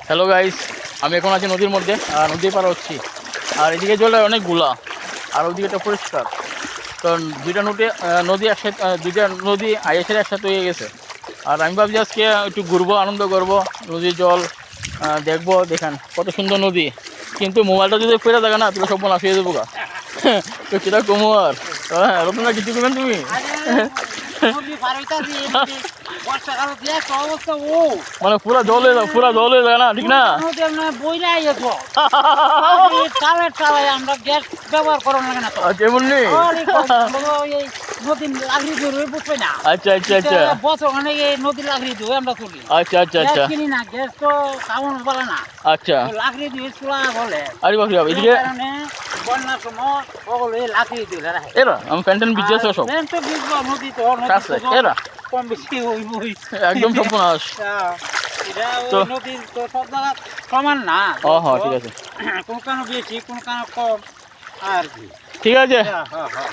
Hello guys, আমি এখন আছি নদীর মধ্যে আর নদী পার হচ্ছি। আর এদিকে জলটা অনেক গুলা আর ওদিকেটা পরিষ্কার, কারণ দুইটা নদী আইএসের একসাথে হয়ে গেছে। আর আমি ভাবছি আজকে একটু ঘুরবো, আনন্দ করবো, নদীর জল দেখবো। দেখেন কত সুন্দর নদী, কিন্তু মোবাইলটা যদি ফেরে থাকে না তুই সব আসিয়ে দেবো গা। তো সেটা কমো আর হ্যাঁ, রতনা কিছু করবেন তুমি? মানে পুরা জল হয়ে যায় না, ঠিক না? আমরা গ্যাস ব্যবহার করা লাগে না, যেমন নেই। নদী লাগরি দিয়ে বুঝবে না। আচ্ছা আচ্ছা আচ্ছা বছর অনেক নদী লাগরি দিয়ে আমরা চলি। আচ্ছা আচ্ছা আচ্ছা কিনি না, গ্যাস তো খাওয়ানো বলে না, আচ্ছা। লাগরি দিয়ে চুলা বলে। আরে বাকি এদিকে বন্যার সময় সকলে লাগরি দিয়ে রাখে। এরা আমি প্যান্টেন বিজনেস সব তো বুঝবো নদী তো এরা কম বেশি হইবই, একদম সর্বনাশ। তো নদীর তো সব জায়গা সমান না। হ্যাঁ ঠিক আছে, কোন কানো বেশি কোন কানো কম আর কি। ঠিক আছে। হ্যাঁ হ্যাঁ।